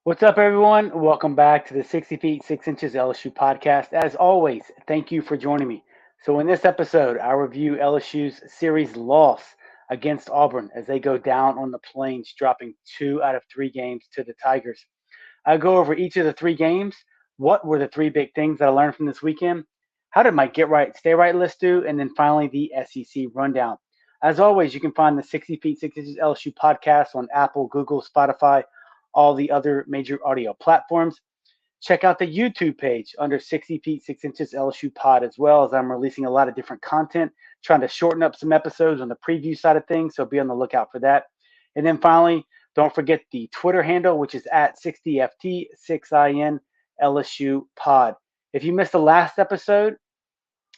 What's up, everyone? Welcome back to the 60 Feet 6 Inches LSU podcast. As always, thank you for joining me. So, in this episode, I review LSU's series loss against Auburn as they go down on the plains, dropping 2 out of 3 games to the Tigers. I go over each of the 3 games. What were the 3 big things that I learned from this weekend? How did my get right, stay right list do? And then finally, the SEC rundown. As always, you can find the 60 Feet 6 Inches LSU podcast on Apple, Google, Spotify, all the other major audio platforms. Check out the YouTube page under 60 Feet 6 Inches LSU Pod, as well as I'm releasing a lot of different content, trying to shorten up some episodes on the preview side of things. So be on the lookout for that. And then finally, don't forget the Twitter handle, which is at 60FT6IN LSU Pod. If you missed the last episode,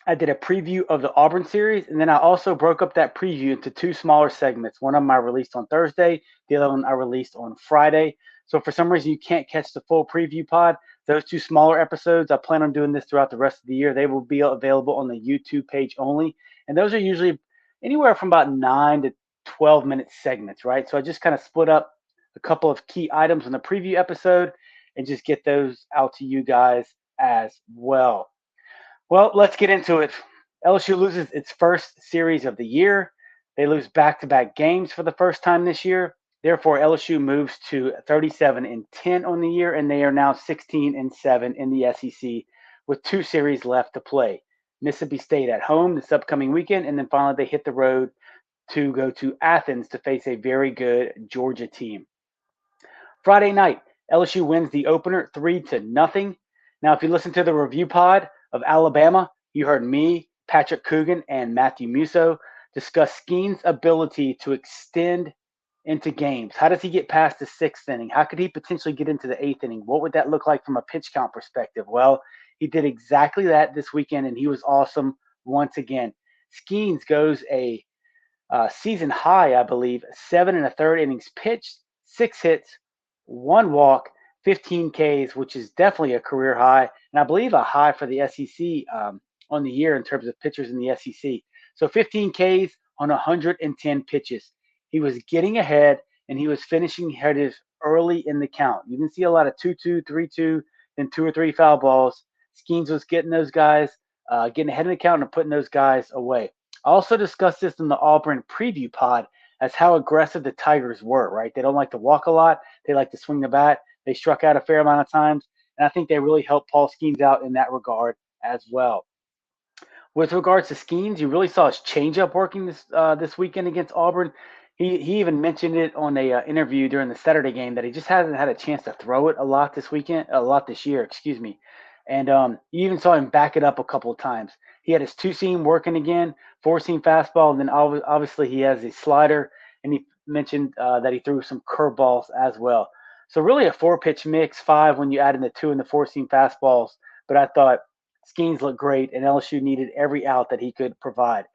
I did a preview of the Auburn series, and then I also broke up that preview into 2 smaller segments. One of them I released on Thursday, the other one I released on Friday. So if for some reason you can't catch the full preview pod, those 2 smaller episodes, I plan on doing this throughout the rest of the year. They will be available on the YouTube page only, and those are usually anywhere from about 9 to 12 minute segments, right? So I just kind of split up a couple of key items in the preview episode and just get those out to you guys as well. Well, let's get into it. LSU loses its first series of the year. They lose back-to-back games for the first time this year. Therefore, LSU moves to 37-10 on the year, and they are now 16-7 in the SEC with 2 series left to play. Mississippi State at home this upcoming weekend, and then finally they hit the road to go to Athens to face a very good Georgia team. Friday night, LSU wins the opener 3-0. Now, if you listen to the review pod of Alabama, you heard me, Patrick Coogan, and Matthew Musso discuss Skenes' ability to extend into games. How does he get past the 6th inning? How could he potentially get into the 8th inning? What would that look like from a pitch count perspective? Well, he did exactly that this weekend, and he was awesome once again. Skenes goes a season high, I believe, 7 1/3 innings pitched, 6 hits, 1 walk, 15 Ks, which is definitely a career high, and I believe a high for the SEC on the year in terms of pitchers in the SEC. So 15 Ks on 110 pitches. He was getting ahead, and he was finishing headers early in the count. You didn't see a lot of 2-2, 3-2, then 2 or 3 foul balls. Skenes was getting those guys, getting ahead of the count and putting those guys away. I also discussed this in the Auburn preview pod as how aggressive the Tigers were, right? They don't like to walk a lot. They like to swing the bat. They struck out a fair amount of times, and I think they really helped Paul Skenes out in that regard as well. With regards to Skenes, you really saw his changeup working this weekend against Auburn. He even mentioned it on a interview during the Saturday game that he just hasn't had a chance to throw it a lot this year, excuse me. And you even saw him back it up a couple of times. He had his 2 seam working again, 4 seam fastball, and then obviously he has a slider, and he mentioned that he threw some curveballs as well. So really a 4 pitch mix, 5 when you add in the 2 and the 4 seam fastballs. But I thought Skenes looked great, and LSU needed every out that he could provide.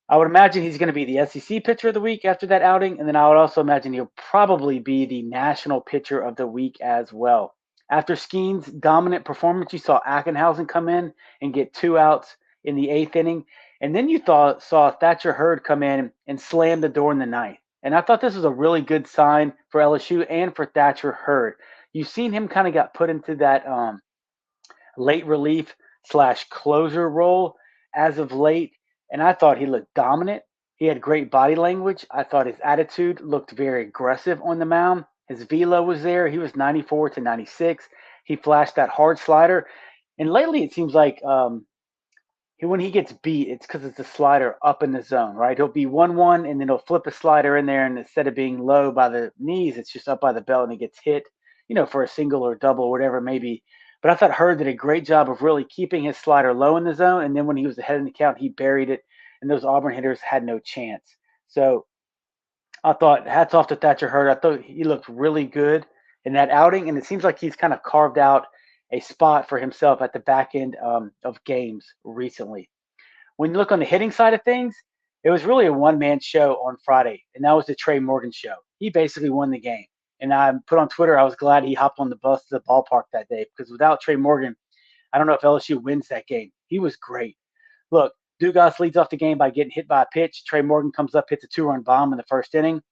I would imagine he's going to be the SEC pitcher of the week after that outing, and then I would also imagine he'll probably be the national pitcher of the week as well. After Skenes' dominant performance, you saw Ackenhausen come in and get 2 outs in the 8th inning, and then you saw Thatcher Hurd come in and slam the door in the 9th. And I thought this was a really good sign for LSU and for Thatcher Hurd. You've seen him kind of got put into that late relief / closer role as of late, and I thought he looked dominant. He had great body language. I thought his attitude looked very aggressive on the mound. His velo was there. He was 94-96. He flashed that hard slider, and lately it seems like when he gets beat, it's because it's a slider up in the zone, right? He'll be 1-1, and then he'll flip a slider in there, and instead of being low by the knees, it's just up by the belt, and it gets hit, for a single or double, whatever it may be. But I thought Hurd did a great job of really keeping his slider low in the zone, and then when he was ahead in the count, he buried it, and those Auburn hitters had no chance. So I thought hats off to Thatcher Hurd. I thought he looked really good in that outing, and it seems like he's kind of carved out a spot for himself at the back end of games recently. When you look on the hitting side of things, it was really a one-man show on Friday, and that was the Trey Morgan show. He basically won the game. And I put on Twitter, I was glad he hopped on the bus to the ballpark that day, because without Trey Morgan, I don't know if LSU wins that game. He was great. Look, Dugas leads off the game by getting hit by a pitch. Trey Morgan comes up, hits a 2-run bomb in the 1st inning.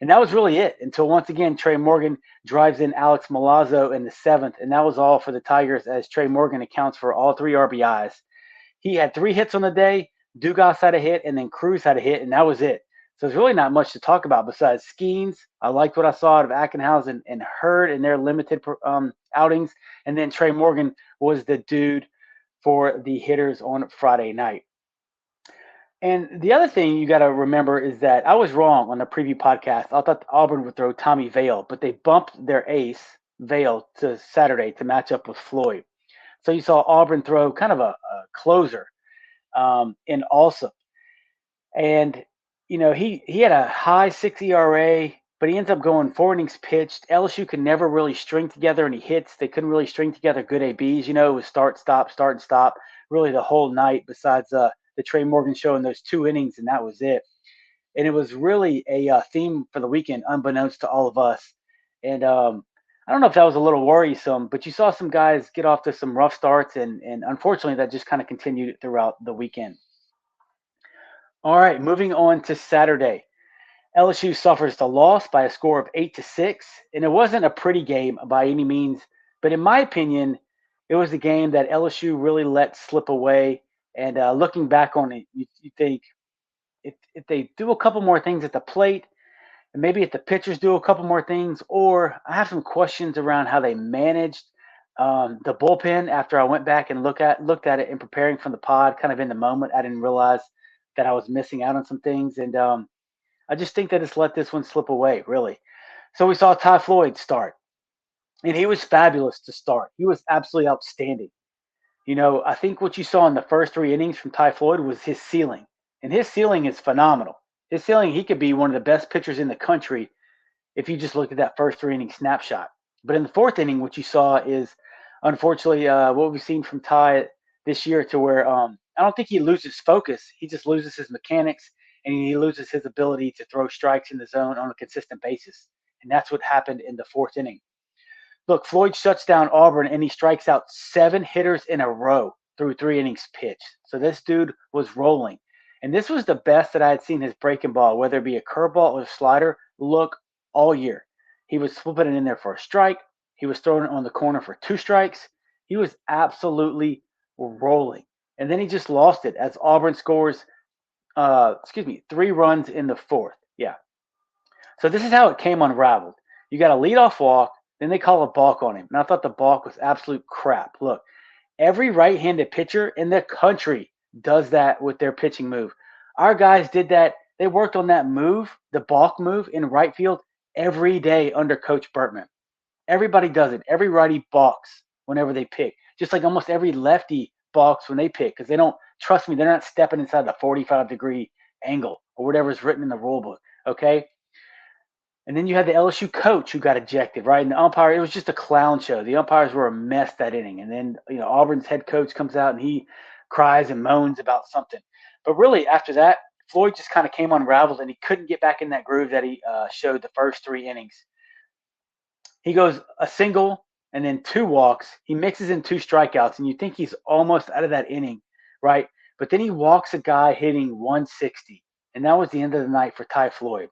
And that was really it until once again Trey Morgan drives in Alex Milazzo in the seventh, and that was all for the Tigers as Trey Morgan accounts for all three RBIs. He had 3 hits on the day. Dugas had a hit, and then Cruz had a hit, and that was it. So there's really not much to talk about besides Skenes. I liked what I saw out of Ackenhausen and Hurd in their limited outings, and then Trey Morgan was the dude for the hitters on Friday night. And the other thing you got to remember is that I was wrong on the preview podcast. I thought Auburn would throw Tommy Vale, but they bumped their ace, Vale, to Saturday to match up with Floyd. So you saw Auburn throw kind of a closer in Alsop. And, he had a high 6 ERA, but he ends up going 4 innings pitched. LSU could never really string together any hits. They couldn't really string together good ABs. It was start, and stop, really the whole night besides the Trey Morgan show in those 2 innings, and that was it. And it was really a theme for the weekend, unbeknownst to all of us. And I don't know if that was a little worrisome, but you saw some guys get off to some rough starts, and unfortunately that just kind of continued throughout the weekend. All right, moving on to Saturday. LSU suffers the loss by a score of 8-6, and it wasn't a pretty game by any means, but in my opinion, it was a game that LSU really let slip away. And looking back on it, you think if they do a couple more things at the plate, and maybe if the pitchers do a couple more things, or I have some questions around how they managed the bullpen after I went back and looked at it in preparing for the pod, kind of in the moment. I didn't realize that I was missing out on some things, and I just think that it's let this one slip away, really. So we saw Ty Floyd start, and he was fabulous to start. He was absolutely outstanding. I think what you saw in the first 3 innings from Ty Floyd was his ceiling, and his ceiling is phenomenal. His ceiling, he could be one of the best pitchers in the country if you just looked at that first 3 inning snapshot. But in the fourth inning, what you saw is, unfortunately, what we've seen from Ty this year, to where I don't think he loses focus. He just loses his mechanics, and he loses his ability to throw strikes in the zone on a consistent basis. And that's what happened in the fourth inning. Look, Floyd shuts down Auburn, and he strikes out 7 hitters in a row through 3 innings pitched. So this dude was rolling. And this was the best that I had seen his breaking ball, whether it be a curveball or a slider, look all year. He was flipping it in there for a strike. He was throwing it on the corner for 2 strikes. He was absolutely rolling. And then he just lost it as Auburn scores, 3 runs in the fourth. Yeah. So this is how it came unraveled. You got a leadoff walk, then they call a balk on him. And I thought the balk was absolute crap. Look, every right-handed pitcher in the country does that with their pitching move. Our guys did that. They worked on that move, the balk move in right field, every day under Coach Bertman. Everybody does it. Every righty balks whenever they pick. Just like almost every lefty balks when they pick, because they don't, trust me, they're not stepping inside the 45-degree angle or whatever's written in the rule book, okay? And then you had the LSU coach who got ejected, right? And the umpire, it was just a clown show. The umpires were a mess that inning. And then, Auburn's head coach comes out and he cries and moans about something. But really, after that, Floyd just kind of came unraveled, and he couldn't get back in that groove that he showed the first 3 innings. He goes a single and then 2 walks. He mixes in 2 strikeouts, and you think he's almost out of that inning, right? But then he walks a guy hitting 160, and that was the end of the night for Ty Floyd.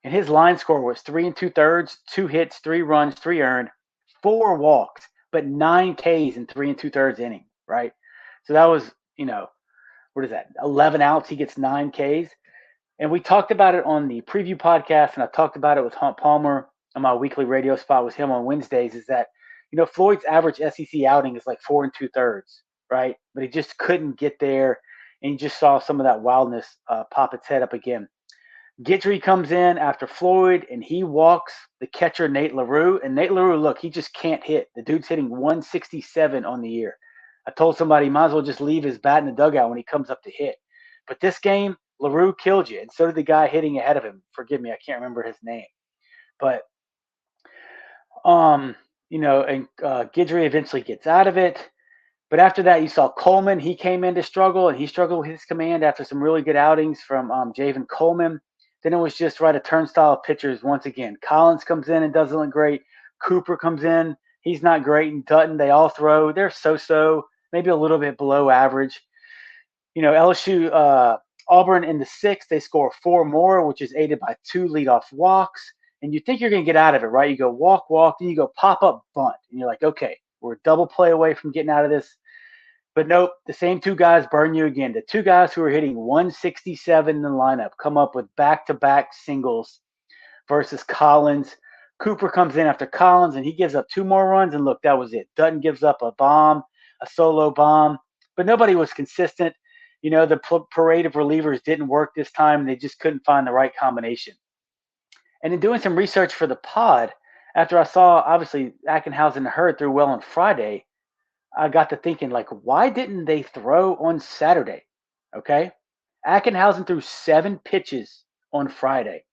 And his line score was 3 2/3, 2 hits, 3 runs, 3 earned, 4 walks, but 9 Ks in 3 2/3 inning, right? So that was, what is that? 11 outs. He gets 9 Ks. And we talked about it on the preview podcast, and I talked about it with Hunt Palmer on my weekly radio spot with him on Wednesdays, is that, Floyd's average SEC outing is like 4 2/3, right? But he just couldn't get there, and you just saw some of that wildness pop its head up again. Guidry comes in after Floyd, and he walks the catcher, Nate LaRue. And Nate LaRue, look, he just can't hit. The dude's hitting 167 on the year. I told somebody he might as well just leave his bat in the dugout when he comes up to hit. But this game, LaRue killed you, and so did the guy hitting ahead of him. Forgive me, I can't remember his name. But, and Guidry eventually gets out of it. But after that, you saw Coleman. He came in to struggle, and he struggled with his command after some really good outings from Javen Coleman. Then it was just a turnstile of pitchers once again. Collins comes in and doesn't look great. Cooper comes in. He's not great. And Dutton, they all throw. They're so-so, maybe a little bit below average. LSU Auburn in the sixth, they score 4 more, which is aided by 2 leadoff walks. And you think you're going to get out of it, right? You go walk, walk, then you go pop up bunt. And you're like, okay, we're a double play away from getting out of this. But nope, the same 2 guys burn you again. The 2 guys who are hitting 167 in the lineup come up with back-to-back singles versus Collins. Cooper comes in after Collins, and he gives up 2 more runs. And look, that was it. Dutton gives up a bomb, a solo bomb. But nobody was consistent. The parade of relievers didn't work this time. They just couldn't find the right combination. And in doing some research for the pod, after I saw, obviously, Ackenhausen and Hurd threw well on Friday, I got to thinking, like, why didn't they throw on Saturday? Okay? Ackenhausen threw 7 pitches on Friday.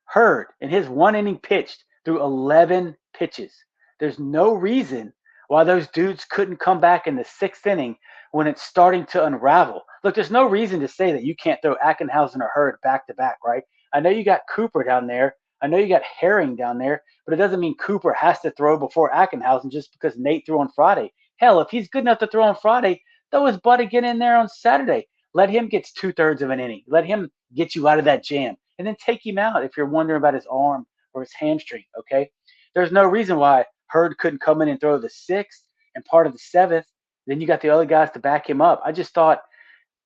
Hurd, in his 1 inning pitched, threw 11 pitches. There's no reason why those dudes couldn't come back in the 6th inning when it's starting to unravel. Look, there's no reason to say that you can't throw Ackenhausen or Hurd back to back, right? I know you got Cooper down there. I know you got Herring down there, but it doesn't mean Cooper has to throw before Ackenhausen just because Nate threw on Friday. Hell, if he's good enough to throw on Friday, throw his butt again in there on Saturday. Let him get 2/3 of an inning. Let him get you out of that jam. And then take him out if you're wondering about his arm or his hamstring, okay? There's no reason why Hurd couldn't come in and throw the 6th and part of the 7th. Then you got the other guys to back him up. I just thought,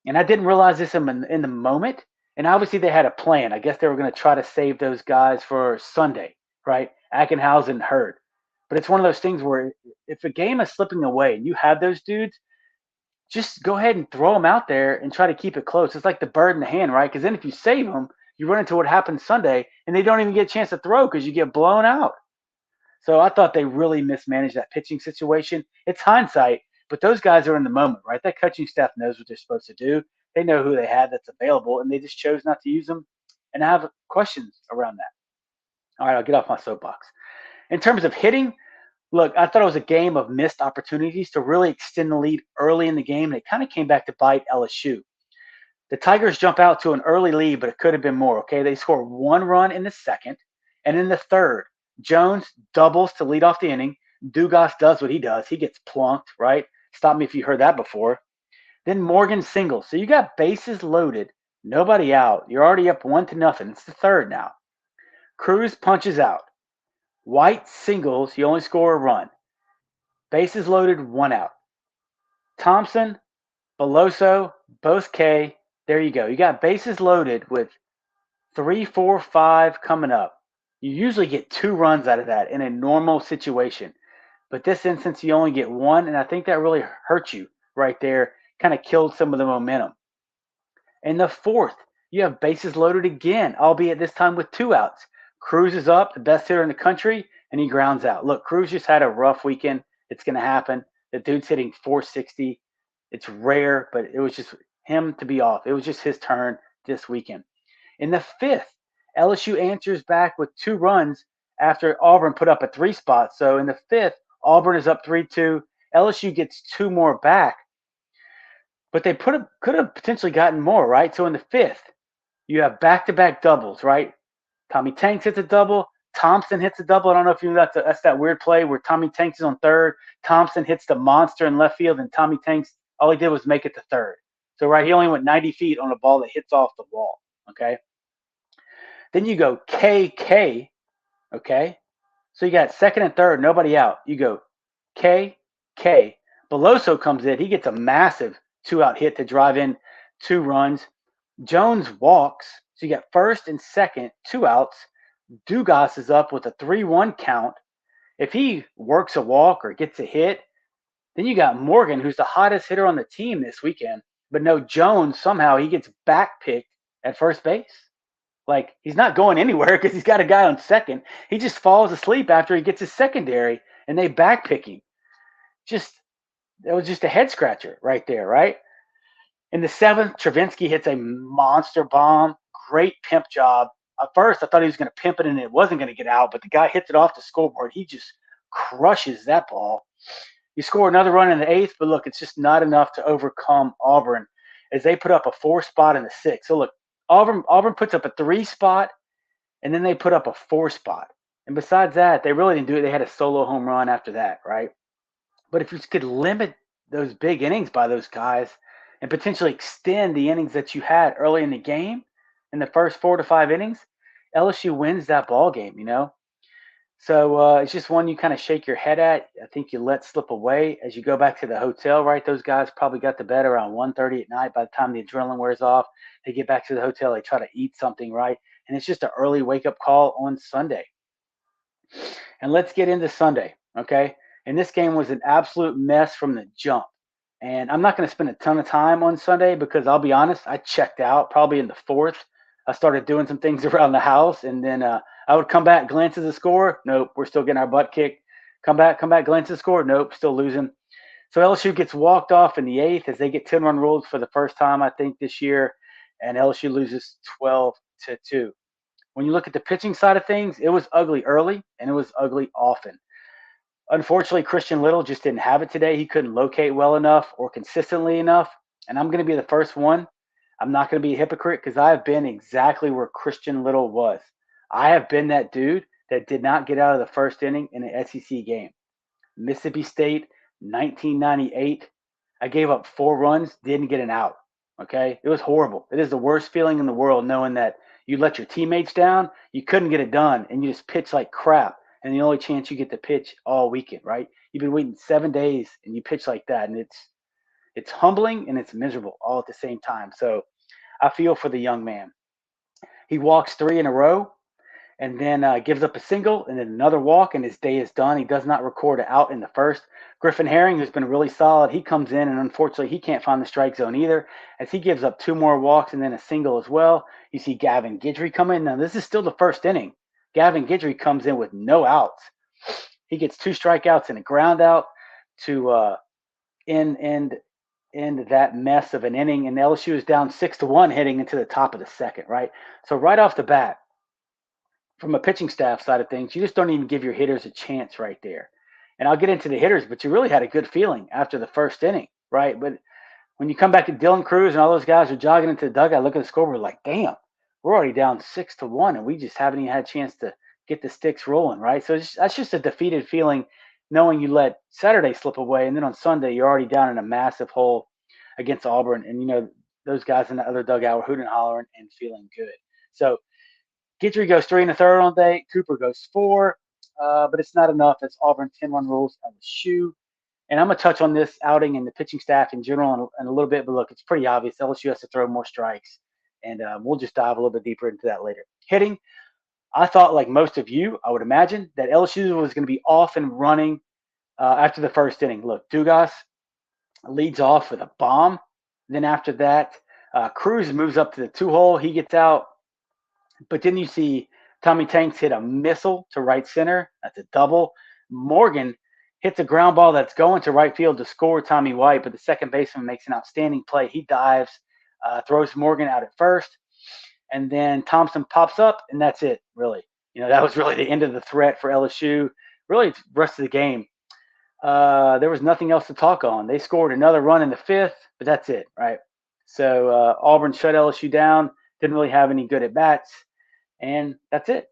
and I didn't realize this in the moment, and obviously they had a plan. I guess they were going to try to save those guys for Sunday, right? Ackenhausen, Hurd. But it's one of those things where if a game is slipping away and you have those dudes, just go ahead and throw them out there and try to keep it close. It's like the bird in the hand, right? Because then if you save them, you run into what happened Sunday, and they don't even get a chance to throw because you get blown out. So I thought they really mismanaged that pitching situation. It's hindsight, but those guys are in the moment, right? That coaching staff knows what they're supposed to do. They know who they had that's available, and they just chose not to use them. And I have questions around that. All right, I'll get off my soapbox. In terms of hitting, look, I thought it was a game of missed opportunities to really extend the lead early in the game, and it kind of came back to bite LSU. The Tigers jump out to an early lead, but it could have been more, okay? They score 1 run in the 2nd, and in the 3rd, Jones doubles to lead off the inning. Dugas does what he does. He gets plunked, right? Stop me if you heard that before. Then Morgan singles. So you got bases loaded, nobody out. You're already up 1-0. It's the 3rd now. Cruz punches out. White singles. You only score a run. Bases loaded, 1 out. Thompson, Beloso, both K. There you go. You got bases loaded with 3, 4, 5 coming up. You usually get 2 runs out of that in a normal situation. But this instance, you only get 1, and I think that really hurt you right there. Kind of killed some of the momentum. In the 4th, you have bases loaded again, albeit this time with 2 outs. Cruz is up, the best hitter in the country, and he grounds out. Look, Cruz just had a rough weekend. It's going to happen. The dude's hitting 460. It's rare, but it was just him to be off. It was just his turn this weekend. In the 5th, LSU answers back with 2 runs after Auburn put up a 3 spot. So in the 5th, Auburn is up 3-2. LSU gets 2 more back. But they could have potentially gotten more, right? So in the 5th, you have back-to-back doubles, right? Tommy Tanks hits a double. Thompson hits a double. I don't know if you know that's that weird play where Tommy Tanks is on 3rd. Thompson hits the monster in left field, and Tommy Tanks, all he did was make it to 3rd. So, right, he only went 90 feet on a ball that hits off the wall, okay? Then you go KK, okay? So you got 2nd and 3rd, nobody out. You go KK. Beloso comes in. He gets a massive 2-out hit to drive in 2 runs. Jones walks. So you got 1st and 2nd, 2 outs. Dugas is up with a 3-1 count. If he works a walk or gets a hit, then you got Morgan, who's the hottest hitter on the team this weekend. But no, Jones, somehow he gets back-picked at first base. Like, he's not going anywhere because he's got a guy on 2nd. He just falls asleep after he gets his secondary, and they back-pick him. It was just a head-scratcher right there, right? In the 7th, Travinsky hits a monster bomb. Great pimp job. At first, I thought he was going to pimp it and it wasn't going to get out, but the guy hits it off the scoreboard. He just crushes that ball. You score another run in the 8th, but look, it's just not enough to overcome Auburn as they put up a 4 spot in the 6th. So look, Auburn puts up a 3 spot, and then they put up a 4 spot. And besides that, they really didn't do it. They had a solo home run after that, right? But if you could limit those big innings by those guys, and potentially extend the innings that you had early in the game in the first 4 to 5 innings, LSU wins that ball game, So it's just one you kind of shake your head at. I think you let slip away as you go back to the hotel, right? Those guys probably got to bed around 1:30 at night. By the time the adrenaline wears off, they get back to the hotel, they try to eat something, right? And it's just an early wake up call on Sunday. And let's get into Sunday, okay? And this game was an absolute mess from the jump. And I'm not going to spend a ton of time on Sunday because I'll be honest, I checked out probably in the fourth. I started doing some things around the house, and then I would come back, glance at the score. Nope, we're still getting our butt kicked. Come back, glance at the score. Nope, still losing. So LSU gets walked off in the eighth as they get 10-run rules for the first time, I think, this year, and LSU loses 12-2. When you look at the pitching side of things, it was ugly early and it was ugly often. Unfortunately, Christian Little just didn't have it today. He couldn't locate well enough or consistently enough. And I'm going to be the first one. I'm not going to be a hypocrite because I have been exactly where Christian Little was. I have been that dude that did not get out of the first inning in an SEC game. Mississippi State, 1998. I gave up 4 runs, didn't get an out. Okay? It was horrible. It is the worst feeling in the world knowing that you let your teammates down, you couldn't get it done, and you just pitch like crap. And the only chance you get to pitch all weekend, right? You've been waiting 7 days and you pitch like that, and it's humbling and it's miserable all at the same time. So I feel for the young man. He walks 3 in a row and then gives up a single and then another walk, and his day is done. He does not record an out in the first. Griffin Herring, who's been really solid, he comes in, and unfortunately, he can't find the strike zone either, as he gives up 2 more walks and then a single as well. You see Gavin Guidry come in. Now, this is still the first inning. Gavin Guidry comes in with no outs. He gets 2 strikeouts and a ground out to end that mess of an inning, and LSU is down 6-1 heading into the top of the second, right? So right off the bat, from a pitching staff side of things, you just don't even give your hitters a chance right there. And I'll get into the hitters, but you really had a good feeling after the first inning, right? But when you come back to Dylan Cruz and all those guys are jogging into the dugout, look at the scoreboard, like, damn, we're already down 6-1, and we just haven't even had a chance to get the sticks rolling, right? So that's just a defeated feeling, knowing you let Saturday slip away, and then on Sunday you're already down in a massive hole against Auburn, and those guys in the other dugout were hooting and hollering and feeling good. So Guidry goes 3 1/3 on day. Cooper goes 4, but it's not enough. It's Auburn 10-run rules LSU. And I'm going to touch on this outing and the pitching staff in general in a little bit, but look, it's pretty obvious. LSU has to throw more strikes, and we'll just dive a little bit deeper into that later. Hitting, I thought, like most of you, I would imagine, that LSU was going to be off and running after the first inning. Look, Dugas leads off with a bomb. Then after that, Cruz moves up to the 2-hole. He gets out. But then you see Tommy Tanks hit a missile to right center. That's a double. Morgan hits a ground ball that's going to right field to score Tommy White, but the second baseman makes an outstanding play. He dives, throws Morgan out at first, and then Thompson pops up, and that's it, really. That was really the end of the threat for LSU. Really, the rest of the game, there was nothing else to talk on. They scored another run in the fifth, but that's it, right? So Auburn shut LSU down, didn't really have any good at-bats. And that's it.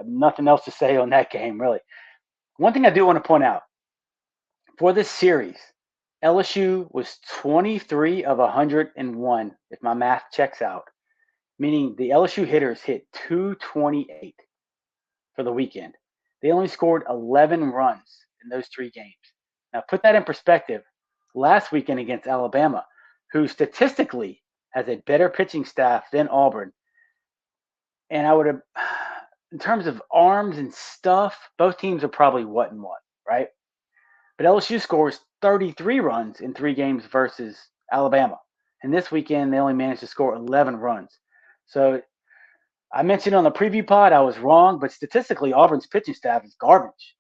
Nothing else to say on that game, really. One thing I do want to point out for this series, LSU was 23 of 101, if my math checks out, meaning the LSU hitters hit 228 for the weekend. They only scored 11 runs in those 3 games. Now, put that in perspective. Last weekend against Alabama, who statistically has a better pitching staff than Auburn, and I would have, in terms of arms and stuff, both teams are probably what and what, right? But LSU scores 33 runs in 3 games versus Alabama. And this weekend, they only managed to score 11 runs. So I mentioned on the preview pod I was wrong, but statistically, Auburn's pitching staff is garbage.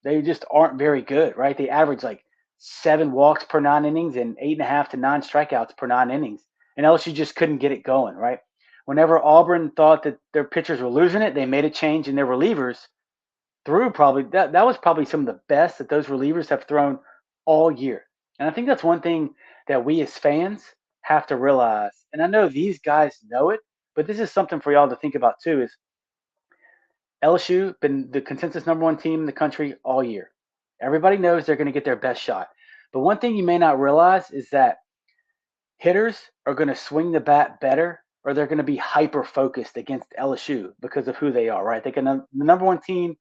They just aren't very good, right? They average like 7 walks per 9 innings and 8.5 to 9 strikeouts per 9 innings. And LSU just couldn't get it going, right? Whenever Auburn thought that their pitchers were losing it, they made a change in their relievers. Threw probably that was probably some of the best that those relievers have thrown all year. And I think that's one thing that we as fans have to realize. And I know these guys know it, but this is something for y'all to think about too. Is LSU been the consensus #1 team in the country all year? Everybody knows they're going to get their best shot. But one thing you may not realize is that hitters are going to swing the bat better, or they're going to be hyper focused against LSU because of who they are, right? They're the number one team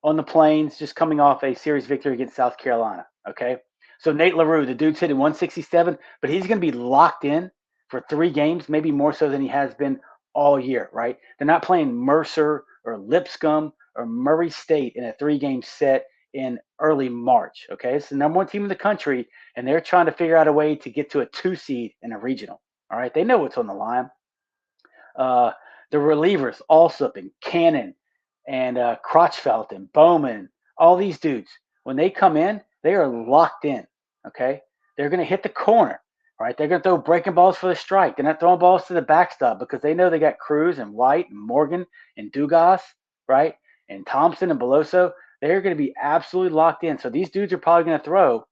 on the Plains, just coming off a series victory against South Carolina. Okay, so Nate LaRue, the dude's hitting 167, but he's going to be locked in for 3 games, maybe more so than he has been all year. Right? They're not playing Mercer or Lipscomb or Murray State in a 3-game set in early March. Okay, it's the number one team in the country, and they're trying to figure out a way to get to a 2 seed in a regional. All right, they know what's on the line. Uh, the relievers, Allsup and Cannon and Crotchfelt and Bowman, all these dudes, when they come in, they are locked in. Okay, they're going to hit the corner. Right, they're going to throw breaking balls for the strike. They're not throwing balls to the backstop because they know they got Cruz and White and Morgan and Dugas, right, and Thompson and Beloso. They're going to be absolutely locked in. So these dudes are probably going to throw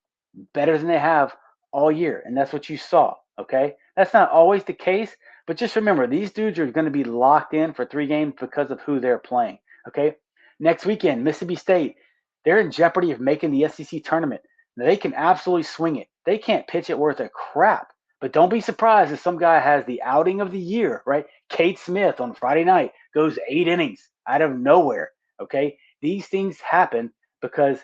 better than they have all year, and that's what you saw. Okay, that's not always the case, but just remember these dudes are going to be locked in for 3 games because of who they're playing. Okay, next weekend, Mississippi State, they're in jeopardy of making the SEC tournament. They can absolutely swing it. They can't pitch it worth a crap. But don't be surprised if some guy has the outing of the year, right? Cade Smith on Friday night goes 8 innings out of nowhere. Okay, these things happen because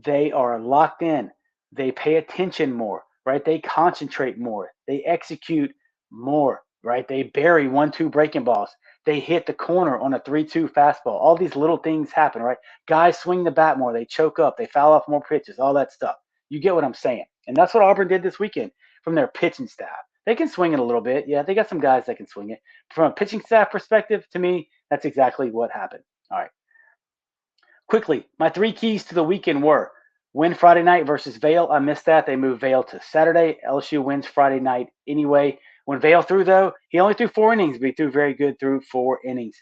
they are locked in. They pay attention more, right? They concentrate more. They execute more, right? They bury 1-2 breaking balls. They hit the corner on a 3-2 fastball. All these little things happen, right? Guys swing the bat more. They choke up. They foul off more pitches, all that stuff. You get what I'm saying. And that's what Auburn did this weekend from their pitching staff. They can swing it a little bit. Yeah, they got some guys that can swing it. From a pitching staff perspective, to me, that's exactly what happened. All right. Quickly, my 3 keys to the weekend were win Friday night versus Vail. I missed that. They moved Vail to Saturday. LSU wins Friday night anyway. When Vail threw, though, he only threw 4 innings, but he threw very good through 4 innings.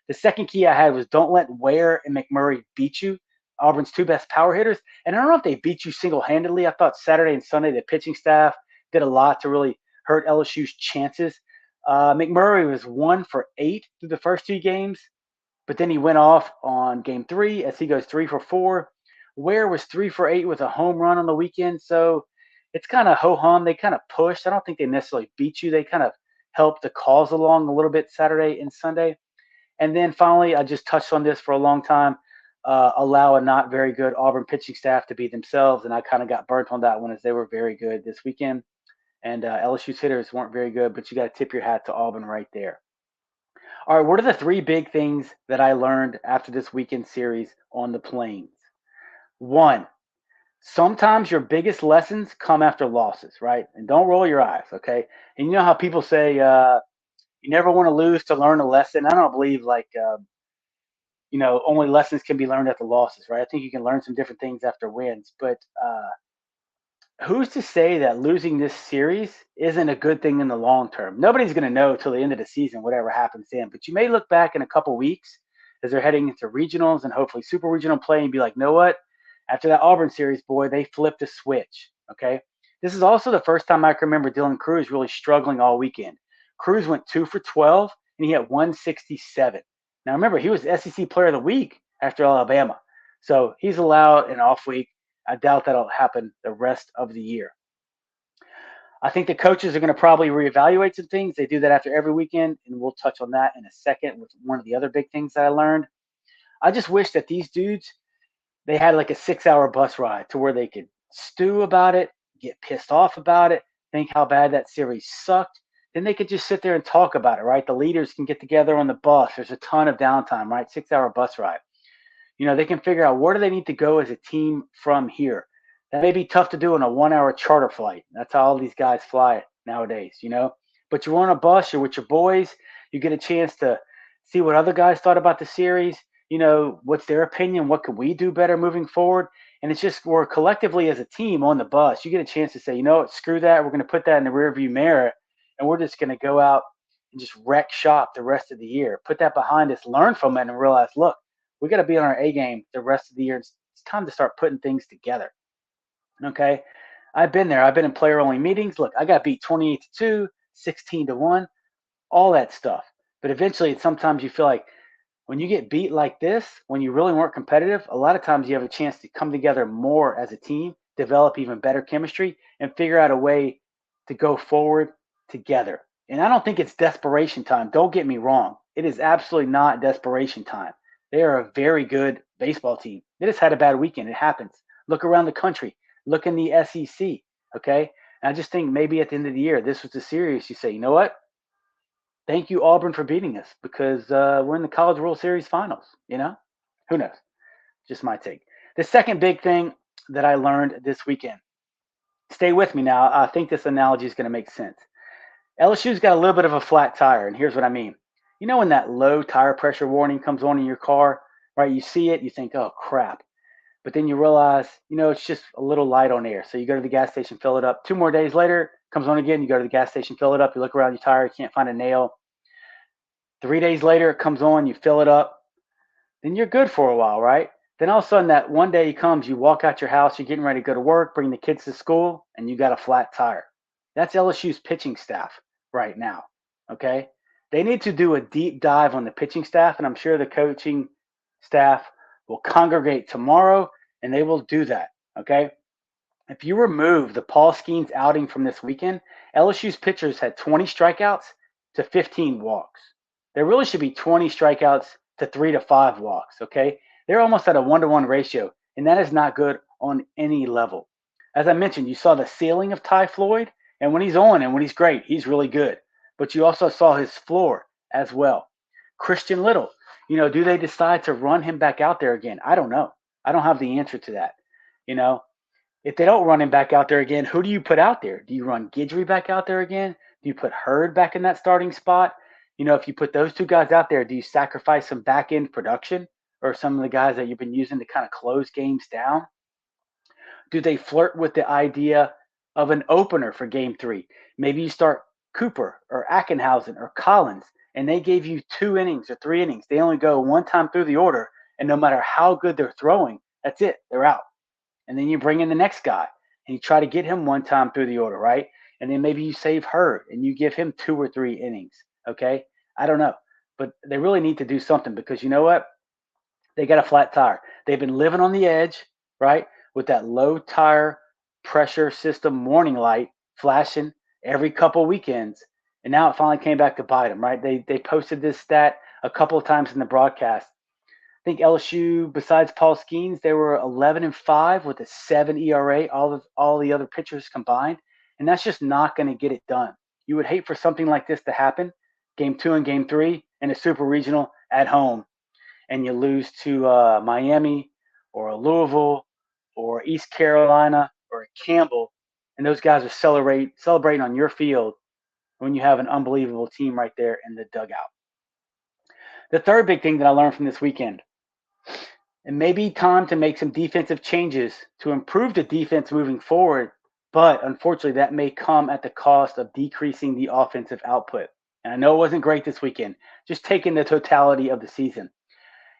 The second key I had was don't let Ware and McMurray beat you, Auburn's 2 best power hitters. And I don't know if they beat you single-handedly. I thought Saturday and Sunday the pitching staff did a lot to really hurt LSU's chances. McMurray was 1 for 8 through the first 2 games. But then he went off on game 3 as he goes 3 for 4. Ware was 3 for 8 with a home run on the weekend. So it's kind of ho-hum. They kind of pushed. I don't think they necessarily beat you. They kind of helped the cause along a little bit Saturday and Sunday. And then finally, I just touched on this for a long time, allow a not very good Auburn pitching staff to be themselves. And I kind of got burnt on that one as they were very good this weekend. And LSU's hitters weren't very good, but you got to tip your hat to Auburn right there. All right, what are the 3 big things that I learned after this weekend series on the Plains? 1, sometimes your biggest lessons come after losses, right? And don't roll your eyes, okay? And you know how people say you never want to lose to learn a lesson? I don't believe only lessons can be learned after losses, right? I think you can learn some different things after wins. But who's to say that losing this series isn't a good thing in the long term? Nobody's going to know till the end of the season, whatever happens then. But you may look back in a couple weeks as they're heading into regionals and hopefully super regional play and be like, know what? After that Auburn series, boy, they flipped a switch, okay? This is also the first time I can remember Dylan Cruz really struggling all weekend. Cruz went 2 for 12, and he had 167. Now, remember, he was SEC Player of the Week after Alabama. So he's allowed an off week. I doubt that'll happen the rest of the year. I think the coaches are going to probably reevaluate some things. They do that after every weekend, and we'll touch on that in a second with one of the other big things that I learned. I just wish that these dudes, they had like a 6-hour bus ride to where they could stew about it, get pissed off about it, think how bad that series sucked. Then they could just sit there and talk about it, right? The leaders can get together on the bus. There's a ton of downtime, right? 6-hour bus ride. They can figure out where do they need to go as a team from here. That may be tough to do on a 1-hour charter flight. That's how all these guys fly nowadays, But you're on a bus, you're with your boys. You get a chance to see what other guys thought about the series. What's their opinion? What could we do better moving forward? And it's just we're collectively as a team on the bus. You get a chance to say, screw that. We're going to put that in the rearview mirror, and we're just going to go out and just wreck shop the rest of the year. Put that behind us, learn from it, and realize, look, we got to be on our A game the rest of the year. It's time to start putting things together. Okay, I've been there. I've been in player-only meetings. Look, I got beat 28-2, 16-1, all that stuff. But eventually, sometimes you feel like when you get beat like this, when you really weren't competitive, a lot of times you have a chance to come together more as a team, develop even better chemistry, and figure out a way to go forward together. And I don't think it's desperation time. Don't get me wrong. It is absolutely not desperation time. They are a very good baseball team. They just had a bad weekend. It happens. Look around the country. Look in the SEC. Okay. And I just think maybe at the end of the year, this was the series. You say, you know what? Thank you, Auburn, for beating us because we're in the College World Series finals. Who knows? Just my take. The second big thing that I learned this weekend. Stay with me now. I think this analogy is going to make sense. LSU's got a little bit of a flat tire, and here's what I mean. You know when that low tire pressure warning comes on in your car, right? You see it, you think, oh crap. But then you realize, it's just a little light on air. So you go to the gas station, fill it up. 2 more days later, comes on again. You go to the gas station, fill it up. You look around your tire, you can't find a nail. 3 days later, it comes on, you fill it up. Then you're good for a while, right? Then all of a sudden, that one day comes, you walk out your house, you're getting ready to go to work, bring the kids to school, and you got a flat tire. That's LSU's pitching staff right now. Okay. They need to do a deep dive on the pitching staff, and I'm sure the coaching staff will congregate tomorrow and they will do that. Okay. If you remove the Paul Skenes outing from this weekend, LSU's pitchers had 20 strikeouts to 15 walks. There really should be 20 strikeouts to 3 to 5 walks. Okay. They're almost at a 1-to-1 ratio, and that is not good on any level. As I mentioned, you saw the ceiling of Ty Floyd, and when he's on and when he's great, he's really good. But you also saw his floor as well. Christian Little, do they decide to run him back out there again? I don't know. I don't have the answer to that. If they don't run him back out there again, who do you put out there? Do you run Guidry back out there again? Do you put Hurd back in that starting spot? If you put those two guys out there, do you sacrifice some back end production or some of the guys that you've been using to kind of close games down? Do they flirt with the idea of an opener for game 3? Maybe you start Cooper or Ackenhausen or Collins, and they gave you 2 innings or 3 innings. They only go one time through the order, and no matter how good they're throwing, that's it. They're out. And then you bring in the next guy, and you try to get him one time through the order, right? And then maybe you save Hurd, and you give him 2 or 3 innings, okay? I don't know. But they really need to do something because you know what? They got a flat tire. They've been living on the edge, right? With that low tire pressure system warning light flashing every couple weekends. And now it finally came back to bite them, right? They posted this stat a couple of times in the broadcast. I think LSU, besides Paul Skenes, they were 11-5 with a 7 ERA, all the other pitchers combined. And that's just not going to get it done. You would hate for something like this to happen, game 2 and game 3 in a super regional at home, and you lose to Miami or a Louisville or East Carolina or a Campbell, and those guys are celebrating on your field when you have an unbelievable team right there in the dugout. The third big thing that I learned from this weekend, it may be time to make some defensive changes to improve the defense moving forward, but unfortunately that may come at the cost of decreasing the offensive output. And I know it wasn't great this weekend, just taking the totality of the season.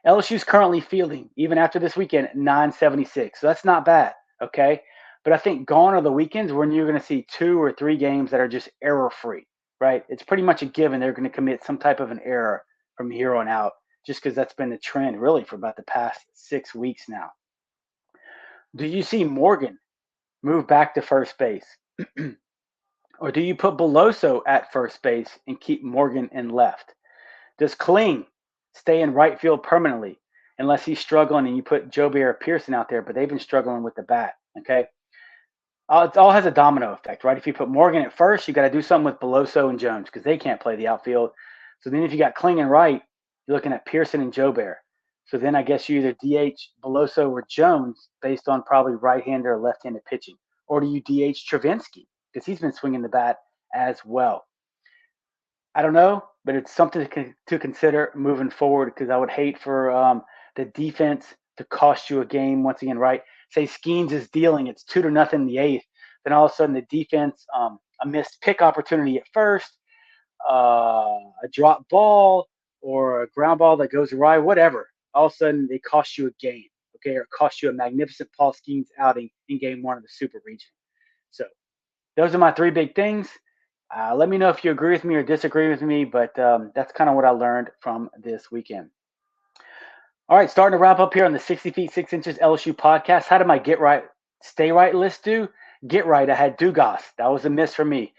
LSU's currently fielding, even after this weekend, 976. So that's not bad, okay? But I think gone are the weekends when you're going to see 2 or 3 games that are just error-free, right? It's pretty much a given they're going to commit some type of an error from here on out, just because that's been the trend really for about the past 6 weeks now. Do you see Morgan move back to first base? Or do you put Beloso at first base and keep Morgan in left? Does Kling stay in right field permanently unless he's struggling and you put Joe Pearson out there, but they've been struggling with the bat, okay? It all has a domino effect, right? If you put Morgan at first, you got to do something with Beloso and Jones because they can't play the outfield. So then if you got Kling and right, you're looking at Pearson and Joe. So then I guess you either DH Beloso or Jones based on probably right-hander or left-handed pitching. Or do you DH Travinsky because he's been swinging the bat as well? I don't know, but it's something to consider moving forward because I would hate for the defense to cost you a game once again, right? Say Skenes is dealing, it's 2-0 in the 8th. Then all of a sudden the defense, a missed pick opportunity at first, a drop ball or a ground ball that goes awry, whatever. All of a sudden they cost you a game, okay, or cost you a magnificent Paul Skenes outing in game 1 of the Super Region. So those are my 3 big things. Let me know if you agree with me or disagree with me, but that's kind of what I learned from this weekend. All right, starting to wrap up here on the 60 feet 6 inches LSU podcast. How did my get right, stay right list do? Get right, I had Dugas. That was a miss for me.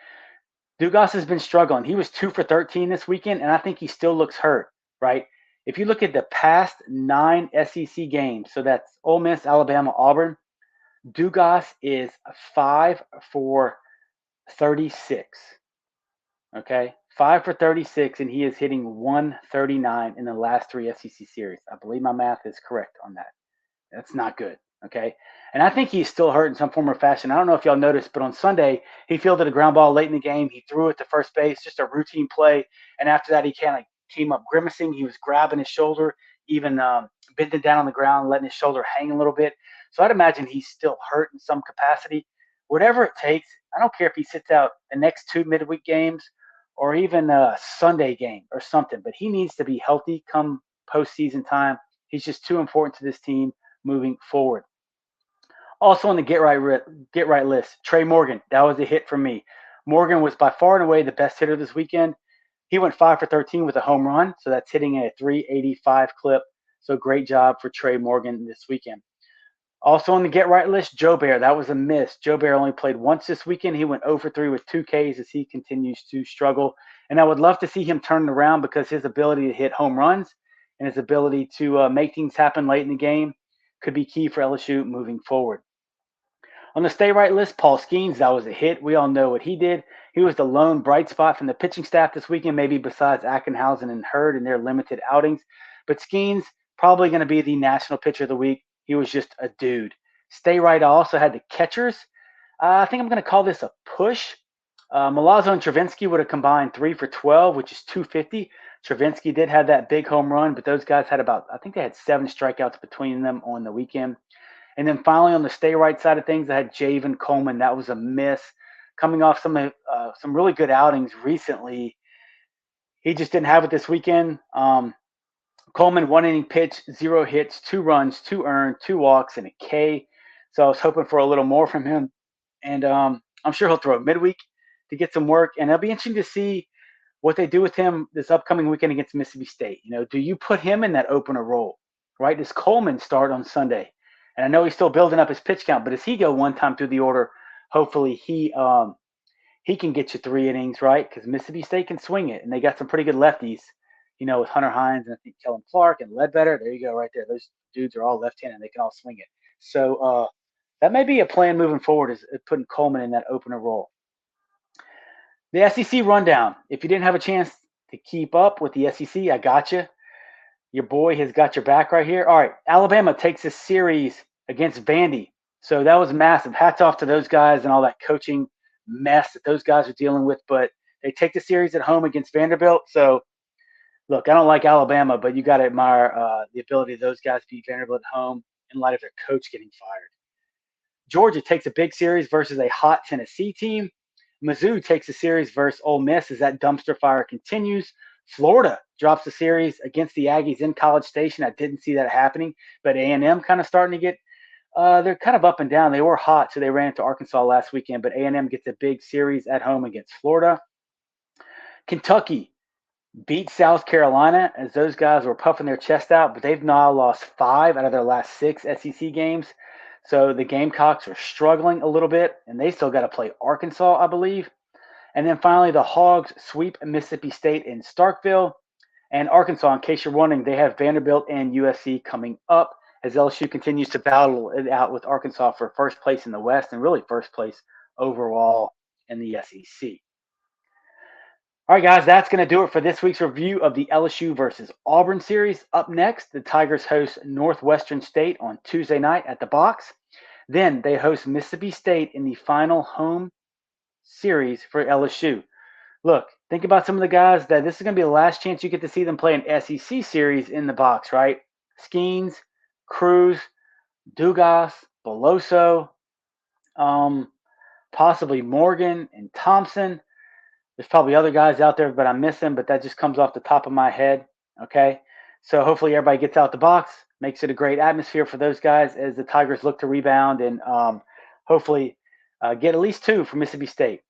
Dugas has been struggling. He was 2 for 13 this weekend, and I think he still looks hurt, right? If you look at the past 9 SEC games, so that's Ole Miss, Alabama, Auburn, Dugas is 5 for 36. Okay, 5 for 36, and he is hitting 139 in the last 3 SEC series. I believe my math is correct on that. That's not good. Okay. And I think he's still hurt in some form or fashion. I don't know if y'all noticed, but on Sunday, he fielded a ground ball late in the game. He threw it to first base, just a routine play. And after that, he kind of came up grimacing. He was grabbing his shoulder, even bending down on the ground, letting his shoulder hang a little bit. So I'd imagine he's still hurt in some capacity. Whatever it takes, I don't care if he sits out the next 2 midweek games or even a Sunday game or something, but he needs to be healthy come postseason time. He's just too important to this team moving forward. Also on the get right list, Trey Morgan. That was a hit for me. Morgan was by far and away the best hitter this weekend. He went 5 for 13 with a home run, so that's hitting a 385 clip. So great job for Trey Morgan this weekend. Also on the get right list, Joe Bear. That was a miss. Joe Bear only played once this weekend. He went 0 for 3 with 2 Ks as he continues to struggle. And I would love to see him turn it around because his ability to hit home runs and his ability to make things happen late in the game could be key for LSU moving forward. On the stay right list, Paul Skenes, that was a hit. We all know what he did. He was the lone bright spot from the pitching staff this weekend, maybe besides Ackenhausen and Hurd in their limited outings. But Skenes, probably going to be the national pitcher of the week. He was just a dude. Stay right, I also had the catchers. I think I'm going to call this a push. Milazzo and Travinsky would have combined 3 for 12, which is 250. Travinsky did have that big home run, but those guys had I think they had 7 strikeouts between them on the weekend. And then finally on the stay right side of things, I had Javen Coleman. That was a miss. Coming off some really good outings recently, he just didn't have it this weekend. Coleman, 1 inning pitch, 0 hits, 2 runs, 2 earned, 2 walks, and a K. So I was hoping for a little more from him. And I'm sure he'll throw it midweek to get some work. And it'll be interesting to see what they do with him this upcoming weekend against Mississippi State. Do you put him in that opener role, right? Does Coleman start on Sunday? And I know he's still building up his pitch count, but does he go one time through the order? Hopefully he can get you 3 innings, right? Because Mississippi State can swing it, and they got some pretty good lefties, with Hunter Hines and I think Kellen Clark and Ledbetter. There you go, right there. Those dudes are all left-handed, and they can all swing it. So that may be a plan moving forward, is putting Coleman in that opener role. The SEC rundown. If you didn't have a chance to keep up with the SEC, I got you. Your boy has got your back right here. All right, Alabama takes this series against Vandy. So that was massive. Hats off to those guys and all that coaching mess that those guys are dealing with. But they take the series at home against Vanderbilt. So, look, I don't like Alabama, but you got to admire the ability of those guys to beat Vanderbilt at home in light of their coach getting fired. Georgia takes a big series versus a hot Tennessee team. Mizzou takes a series versus Ole Miss as that dumpster fire continues. Florida drops the series against the Aggies in College Station. I didn't see that happening, but A&M kind of starting to get they're kind of up and down. They were hot, so they ran into Arkansas last weekend, but A&M gets a big series at home against Florida. Kentucky beat South Carolina as those guys were puffing their chest out, but they've now lost 5 out of their last 6 SEC games. So the Gamecocks are struggling a little bit, and they still got to play Arkansas, I believe. And then finally, the Hogs sweep Mississippi State in Starkville. And Arkansas, in case you're wondering, they have Vanderbilt and USC coming up as LSU continues to battle it out with Arkansas for first place in the West and really first place overall in the SEC. All right, guys, that's going to do it for this week's review of the LSU versus Auburn series. Up next, the Tigers host Northwestern State on Tuesday night at the Box. Then they host Mississippi State in the final home series for LSU. Look, think about some of the guys that this is going to be the last chance you get to see them play an SEC series in the Box, right? Skenes, Cruz, Dugas, Beloso, possibly Morgan and Thompson. There's probably other guys out there, but I'm missing, but that just comes off the top of my head, okay? So hopefully everybody gets out the box, makes it a great atmosphere for those guys as the Tigers look to rebound and hopefully get at least 2 from Mississippi State.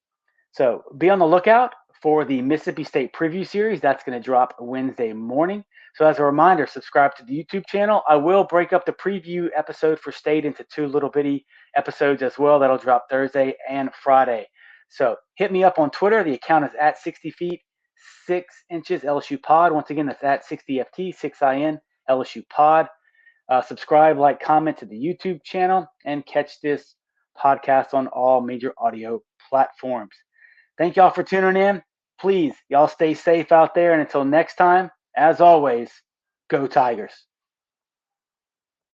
So be on the lookout for the Mississippi State preview series. That's going to drop Wednesday morning. So as a reminder, subscribe to the YouTube channel. I will break up the preview episode for State into 2 little bitty episodes as well. That'll drop Thursday and Friday. So hit me up on Twitter. The account is at 60 feet 6 inches LSU Pod. Once again, that's at 60FT 6IN LSU Pod. Subscribe, like, comment to the YouTube channel, and catch this podcast on all major audio platforms. Thank y'all for tuning in. Please, y'all stay safe out there. And until next time, as always, go Tigers.